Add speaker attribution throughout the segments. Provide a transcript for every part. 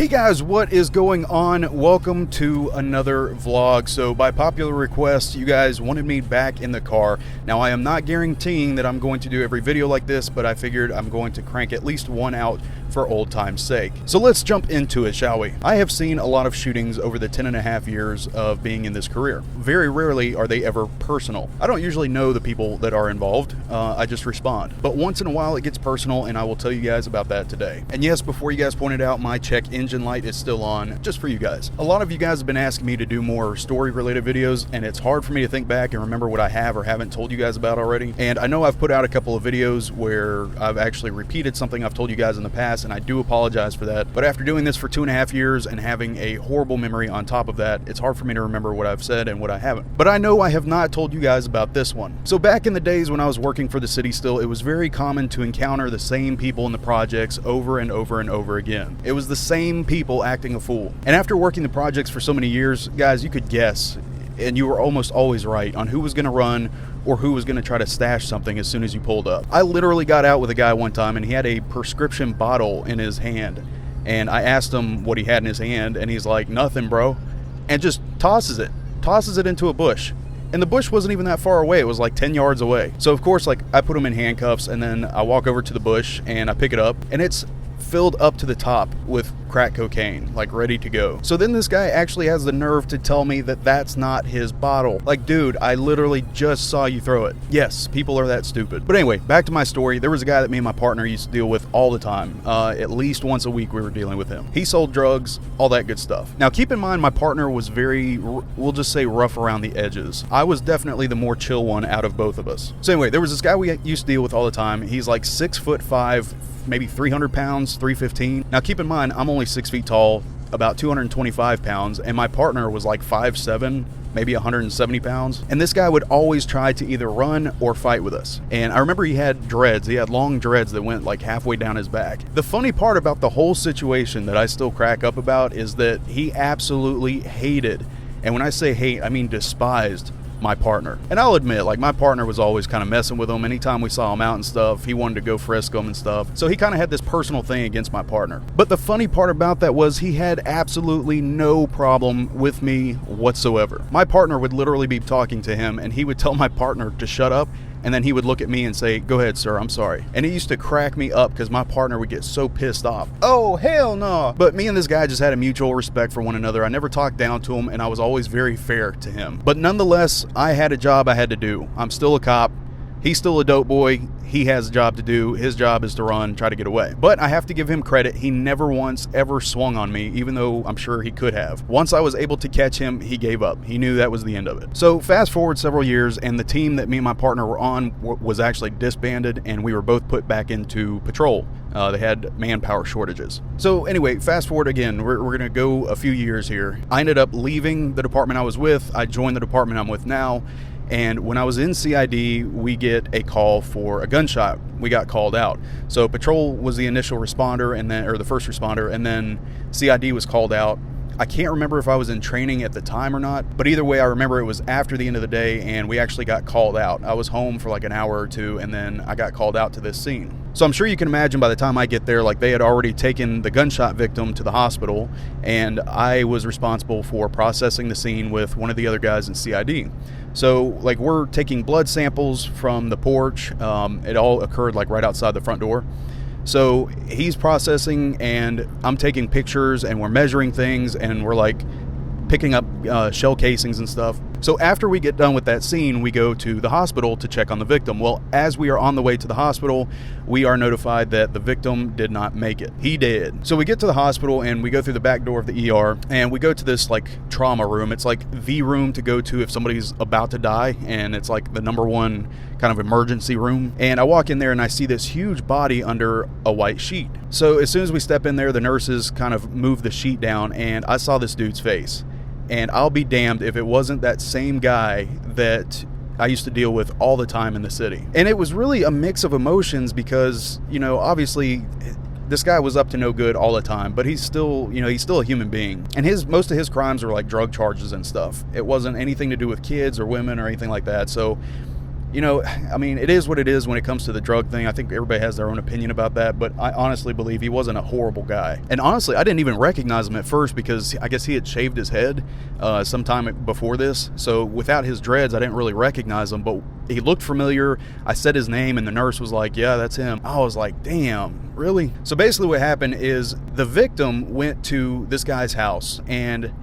Speaker 1: Hey guys, what is going on? Welcome to another vlog. So by popular request, you guys wanted me back in the car. Now I am not guaranteeing that I'm going to do every video like this, but I figured I'm going to crank at least one out for old time's sake. So let's jump into it, shall we? I have seen a lot of shootings over the 10.5 years of being in this career. Very rarely are they ever personal. I don't usually know the people that are involved, I just respond. But once in a while it gets personal, and I will tell you guys about that today. And yes, before you guys pointed out, my check engine light is still on, just for you guys. A lot of you guys have been asking me to do more story related videos, and it's hard for me to think back and remember what I have or haven't told you guys about already. And I know I've put out a couple of videos where I've actually repeated something I've told you guys in the past, and I do apologize for that. But after doing this for 2.5 years and having a horrible memory on top of that, it's hard for me to remember what I've said and what I haven't. But I know I have not told you guys about this one. So back in the days when I was working for the city still, it was very common to encounter the same people in the projects over and over and over again. It was the same people acting a fool. And after working the projects for so many years, guys, you could guess, and you were almost always right, on who was going to run or who was going to try to stash something as soon as you pulled up. I literally got out with a guy one time and he had a prescription bottle in his hand, and I asked him what he had in his hand, and he's like, "Nothing, bro," and just tosses it into a bush. And the bush wasn't even that far away. It was like 10 yards away. So of course, like, I put him in handcuffs, and then I walk over to the bush and I pick it up, and it's filled up to the top with crack cocaine, like ready to go. So then this guy actually has the nerve to tell me that that's not his bottle. Like, dude, I literally just saw you throw it. Yes, people are that stupid. But anyway, back to my story. There was a guy that me and my partner used to deal with all the time. At least once a week we were dealing with him. He sold drugs, all that good stuff. Now keep in mind, my partner was very, we'll just say, rough around the edges. I was definitely the more chill one out of both of us. So anyway, there was this guy we used to deal with all the time. He's like 6'5", maybe 300 pounds, 315. Now keep in mind, I'm only 6 feet tall, about 225 pounds, and my partner was like 5'7", maybe 170 pounds. And this guy would always try to either run or fight with us. And I remember he had dreads. He had long dreads that went like halfway down his back. The funny part about the whole situation that I still crack up about is that he absolutely hated, and when I say hate, I mean despised, my partner. And I'll admit, like, my partner was always kind of messing with him. Anytime we saw him out and stuff, he wanted to go frisk him and stuff. So he kind of had this personal thing against my partner. But the funny part about that was he had absolutely no problem with me whatsoever. My partner would literally be talking to him, and he would tell my partner to shut up, and then he would look at me and say, "Go ahead, sir, I'm sorry." And it used to crack me up because my partner would get so pissed off. Oh, hell no. But me and this guy just had a mutual respect for one another. I never talked down to him, and I was always very fair to him. But nonetheless, I had a job I had to do. I'm still a cop. He's still a dope boy. He has a job to do. His job is to run, try to get away. But I have to give him credit. He never once ever swung on me, even though I'm sure he could have. Once I was able to catch him, he gave up. He knew that was the end of it. So fast forward several years, and the team that me and my partner were on was actually disbanded, and we were both put back into patrol. They had manpower shortages. So anyway, fast forward again, we're going to go a few years here. I ended up leaving the department I was with. I joined the department I'm with now. And when I was in CID, we get a call for a gunshot. We got called out. So patrol was the initial responder, and then, or the first responder, and then CID was called out. I can't remember if I was in training at the time or not, but either way, I remember it was after the end of the day, and we actually got called out. I was home for like an hour or two, and then I got called out to this scene. So I'm sure you can imagine by the time I get there, like, they had already taken the gunshot victim to the hospital, and I was responsible for processing the scene with one of the other guys in CID. So, like, we're taking blood samples from the porch. It all occurred like right outside the front door. So he's processing, and I'm taking pictures, and we're measuring things, and we're like picking up shell casings and stuff. So after we get done with that scene, we go to the hospital to check on the victim. Well, as we are on the way to the hospital, we are notified that the victim did not make it. He did. So we get to the hospital, and we go through the back door of the ER, and we go to this like trauma room. It's like the room to go to if somebody's about to die, and it's like the #1 kind of emergency room. And I walk in there, and I see this huge body under a white sheet. So as soon as we step in there, the nurses kind of move the sheet down, and I saw this dude's face. And I'll be damned if it wasn't that same guy that I used to deal with all the time in the city. And it was really a mix of emotions because, you know, obviously this guy was up to no good all the time, but he's still, you know, he's still a human being. And most of his crimes were like drug charges and stuff. It wasn't anything to do with kids or women or anything like that. So you know, I mean, it is what it is when it comes to the drug thing. I think everybody has their own opinion about that, but I honestly believe he wasn't a horrible guy. And honestly, I didn't even recognize him at first because I guess he had shaved his head sometime before this. So without his dreads, I didn't really recognize him, but he looked familiar. I said his name and the nurse was like, yeah, that's him. I was like, damn, really? So basically what happened is the victim went to this guy's house, and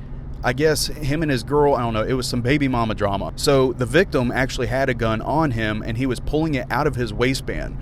Speaker 1: I guess him and his girl, I don't know, it was some baby mama drama. So the victim actually had a gun on him and he was pulling it out of his waistband.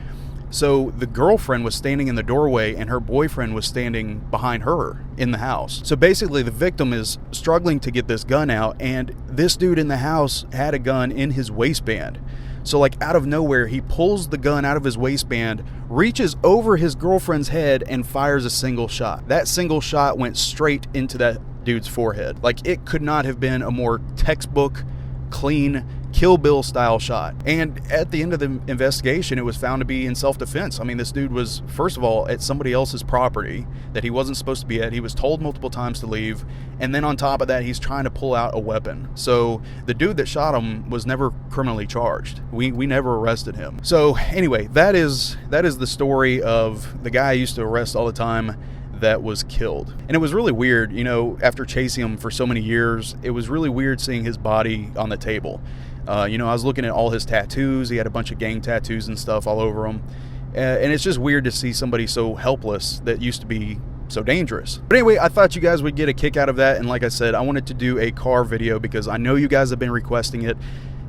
Speaker 1: So the girlfriend was standing in the doorway and her boyfriend was standing behind her in the house. So basically the victim is struggling to get this gun out, and this dude in the house had a gun in his waistband. So like out of nowhere, he pulls the gun out of his waistband, reaches over his girlfriend's head and fires a single shot. That single shot went straight into that dude's forehead. Like, it could not have been a more textbook, clean, Kill Bill style shot. And at the end of the investigation, it was found to be in self-defense. I mean, this dude was, first of all, at somebody else's property that he wasn't supposed to be at. He was told multiple times to leave. And then on top of that, he's trying to pull out a weapon. So the dude that shot him was never criminally charged. We never arrested him. So anyway, that is the story of the guy I used to arrest all the time that was killed. And it was really weird, you know, after chasing him for so many years, it was really weird seeing his body on the table. You know, I was looking at all his tattoos. He had a bunch of gang tattoos and stuff all over him. And it's just weird to see somebody so helpless that used to be so dangerous. But anyway, I thought you guys would get a kick out of that. And like I said, I wanted to do a car video because I know you guys have been requesting it.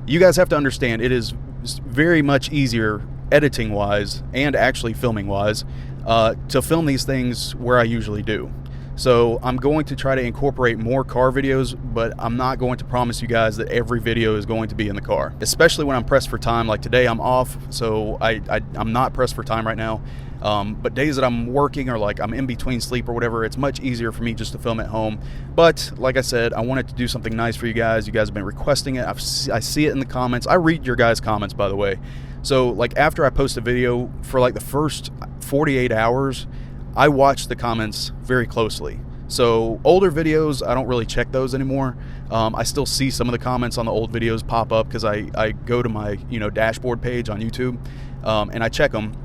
Speaker 1: You guys have to understand, it is very much easier editing wise and actually filming wise to film these things where I usually do. So I'm going to try to incorporate more car videos, but I'm not going to promise you guys that every video is going to be in the car, especially when I'm pressed for time. Like today I'm off, so I'm not pressed for time right now. But days that I'm working or like I'm in between sleep or whatever, it's much easier for me just to film at home. But like I said, I wanted to do something nice for you guys. You guys have been requesting it. I see it in the comments. I read your guys' comments, by the way. So like after I post a video, for like the first 48 hours, I watch the comments very closely. So older videos, I don't really check those anymore. I still see some of the comments on the old videos pop up because I go to my dashboard page on YouTube and I check them.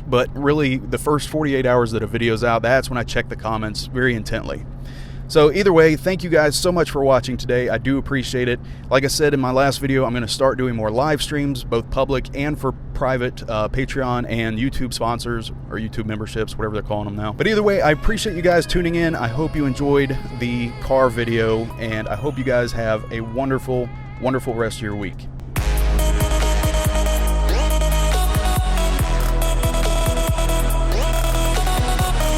Speaker 1: But really, the first 48 hours that a video's out, that's when I check the comments very intently. So either way, thank you guys so much for watching today. I do appreciate it. Like I said in my last video, I'm going to start doing more live streams, both public and for private Patreon and YouTube sponsors or YouTube memberships, whatever they're calling them now. But either way, I appreciate you guys tuning in. I hope you enjoyed the car video, and I hope you guys have a wonderful, wonderful rest of your week.